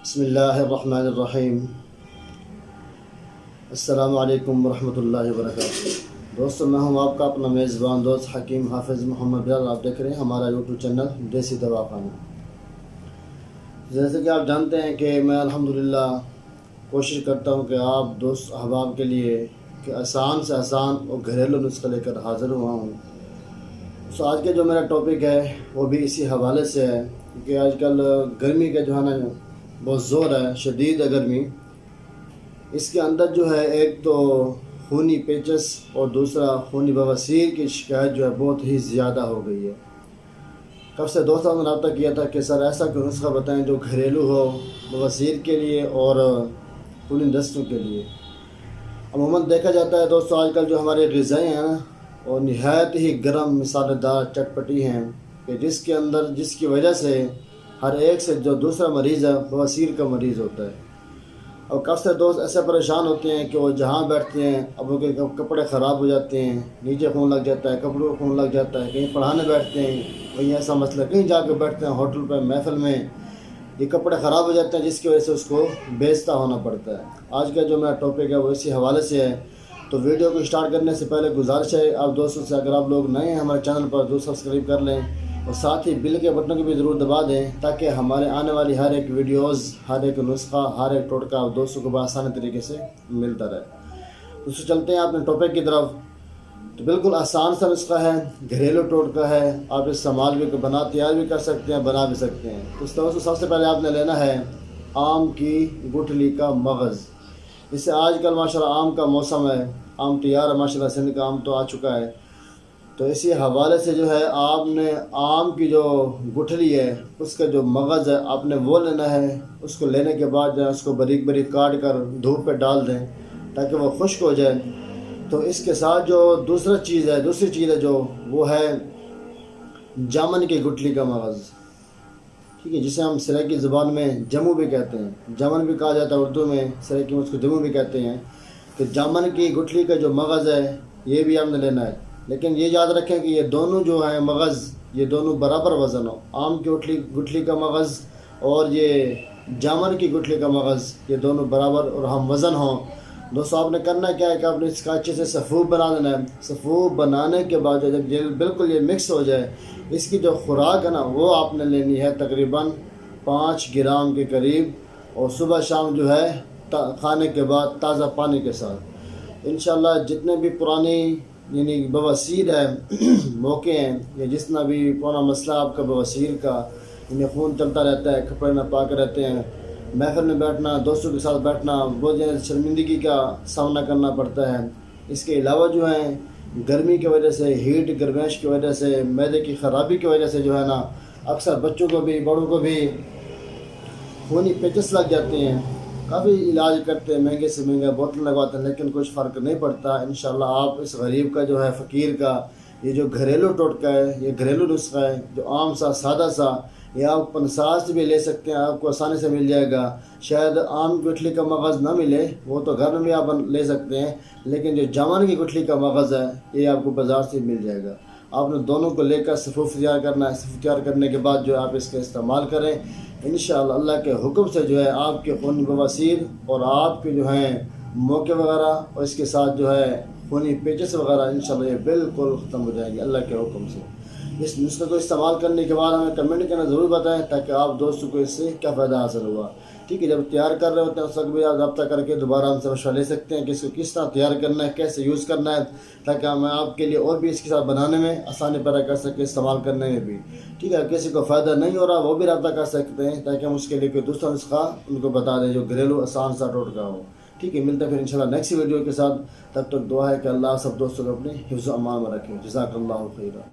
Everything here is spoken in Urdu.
بسم اللہ الرحمن الرحیم۔ السلام علیکم ورحمۃ اللہ وبرکاتہ۔ دوستو، میں ہوں آپ کا اپنا میزبان دوست حکیم حافظ محمد بلال۔ آپ دیکھ رہے ہیں ہمارا یوٹیوب چینل دیسی دواخانہ۔ جیسے کہ آپ جانتے ہیں کہ میں الحمدللہ کوشش کرتا ہوں کہ آپ دوست احباب کے لیے کہ آسان سے آسان اور گھریلو نسخہ لے کر حاضر ہوا ہوں۔ تو آج کا جو میرا ٹاپک ہے وہ بھی اسی حوالے سے ہے کہ آج کل گرمی کا جو ہے نا بہت زور ہے، شدید ہے گرمی۔ اس کے اندر جو ہے ایک تو خونی پیچس اور دوسرا خونی بواسیر کی شکایت جو ہے بہت ہی زیادہ ہو گئی ہے۔ کب سے دوستوں نے رابطہ کیا تھا کہ سر ایسا کوئی نسخہ بتائیں جو گھریلو ہو بواسیر کے لیے اور خونی دستوں کے لیے۔ عموماً دیکھا جاتا ہے دوستوں آج کل جو ہمارے غذائیں ہیں نا وہ نہایت ہی گرم مسالے دار چٹپٹی ہیں کہ جس کی وجہ سے ہر ایک سے جو دوسرا مریض ہے بواسیر کا مریض ہوتا ہے۔ اور کافی دوست ایسے پریشان ہوتے ہیں کہ وہ جہاں بیٹھتے ہیں اب ان کے کپڑے خراب ہو جاتے ہیں، نیچے خون لگ جاتا ہے، کپڑوں کو خون لگ جاتا ہے، کہیں پڑھانے بیٹھتے ہیں کہیں ایسا مسئلہ، کہیں جا کے بیٹھتے ہیں ہوٹل پہ محفل میں، یہ کپڑے خراب ہو جاتے ہیں جس کی وجہ سے اس کو بیچتا ہونا پڑتا ہے۔ آج کا جو میرا ٹاپک ہے وہ اسی حوالے سے ہے۔ تو ویڈیو کو اسٹارٹ کرنے سے پہلے گزارش ہے آپ دوستوں سے، اگر آپ لوگ نئے ہیں ہمارے چینل پر تو سبسکرائب کر لیں اور ساتھ ہی بل کے بٹن کو بھی ضرور دبا دیں تاکہ ہمارے آنے والی ہر ایک ویڈیوز، ہر ایک نسخہ، ہر ایک ٹوٹکا آپ دوستوں کو بآسانی طریقے سے ملتا رہے۔ اس سے چلتے ہیں اپنے ٹاپک کی طرف۔ تو بالکل آسان سا نسخہ ہے، گھریلو ٹوٹکا ہے، آپ استعمال بھی تیار بھی کر سکتے ہیں، بنا بھی سکتے ہیں۔ تو اس طرح سے سب سے پہلے آپ نے لینا ہے آم کی گٹھلی کا مغز۔ اس سے آج کل ماشاءاللہ آم کا موسم ہے، آم تیار ہے، ماشاءاللہ سندھ کا آم تو آ چکا ہے۔ تو اسی حوالے سے جو ہے آپ نے آم کی جو گٹھلی ہے اس کا جو مغز ہے آپ نے وہ لینا ہے۔ اس کو لینے کے بعد جو ہے اس کو باریک باریک کاٹ کر دھوپ پہ ڈال دیں تاکہ وہ خشک ہو جائے۔ تو اس کے ساتھ جو دوسری چیز ہے جو وہ ہے جامن کی گٹھلی کا مغز، ٹھیک ہے، جسے ہم سریکی زبان میں جمو بھی کہتے ہیں، جامن بھی کہا جاتا ہے اردو میں، سریکی میں اس کو جمو بھی کہتے ہیں۔ کہ جامن کی گٹھلی کا جو مغز ہے یہ بھی آپ نے لینا ہے، لیکن یہ یاد رکھیں کہ یہ دونوں جو ہیں مغز یہ دونوں برابر وزن ہو۔ آم کی گٹھلی کا مغز اور یہ جامن کی گٹھلی کا مغز یہ دونوں برابر اور ہم وزن ہوں۔ دوستو آپ نے کرنا کیا ہے کہ آپ نے اس کا اچھے سے سفوف بنا دینا ہے۔ سفوف بنانے کے بعد جب یہ بالکل یہ مکس ہو جائے، اس کی جو خوراک ہے نا وہ آپ نے لینی ہے تقریباً 5 گرام کے قریب، اور صبح شام جو ہے کھانے کے بعد تازہ پانی کے ساتھ۔ انشاءاللہ جتنے بھی پرانی یعنی بواسیر ہے موقع ہیں یا جتنا بھی پرانا مسئلہ آپ کا بواسیر کا، یعنی خون چلتا رہتا ہے، کپڑے نہ پاک رہتے ہیں، محفل میں بیٹھنا، دوستوں کے ساتھ بیٹھنا، بہت زیادہ شرمندگی کا سامنا کرنا پڑتا ہے۔ اس کے علاوہ جو ہے گرمی کی وجہ سے، ہیٹ گرمیش کی وجہ سے، معدے کی خرابی کی وجہ سے جو ہے نا اکثر بچوں کو بھی بڑوں کو بھی خونی پیچس لگ جاتے ہیں۔ کافی علاج کرتے ہیں، مہنگے سے مہنگا بوتل لگواتے ہیں، لیکن کچھ فرق نہیں پڑتا۔ انشاءاللہ آپ اس غریب کا جو ہے فقیر کا یہ جو گھریلو ٹوٹکا ہے، یہ گھریلو نسخہ ہے جو عام سا سادہ سا، یہ آپ 50 سے بھی لے سکتے ہیں، آپ کو آسانی سے مل جائے گا۔ شاید عام گٹھلی کا مغز نہ ملے، وہ تو گھر میں بھی آپ لے سکتے ہیں، لیکن جو جامن کی گٹھلی کا مغز ہے یہ آپ کو بازار سے مل جائے گا۔ آپ نے دونوں کو لے کر صفوف تیار کرنا ہے۔ صفوف تیار کرنے کے بعد جو آپ اس کا استعمال کریں، انشاءاللہ اللہ کے حکم سے جو ہے آپ کے خونی بواسیر اور آپ کے جو ہیں موقع وغیرہ اور اس کے ساتھ جو ہے خونی پیچس وغیرہ انشاءاللہ یہ بالکل ختم ہو جائیں گے اللہ کے حکم سے۔ اس نسخے کو استعمال کرنے کے بعد ہمیں کمنٹ کرنا ضرور بتائیں تاکہ آپ دوستوں کو اس سے کیا فائدہ حاصل ہوا، ٹھیک ہے۔ جب تیار کر رہے ہوتے ہیں اس وقت بھی آپ رابطہ کر کے دوبارہ ہم سے مشورہ لے سکتے ہیں کہ اس کو کس طرح تیار کرنا ہے، کیسے یوز کرنا ہے، تاکہ ہم آپ کے لیے اور بھی اس کے ساتھ بنانے میں آسانی پیدا کر سکیں، استعمال کرنے میں بھی، ٹھیک ہے۔ کسی کو فائدہ نہیں ہو رہا وہ بھی رابطہ کر سکتے ہیں تاکہ ہم اس کے لیے کوئی دوسرا نسخہ ان کو بتا دیں جو گھریلو آسان سا ٹوٹکا ہو، ٹھیک ہے۔ ملتے ہیں پھر انشاءاللہ نیکسٹ ویڈیو کے ساتھ، تب تک دعا ہے کہ اللہ سب دوستوں کو اپنے حفظ و امان میں رکھیں۔ جزاک اللہ خیرہ۔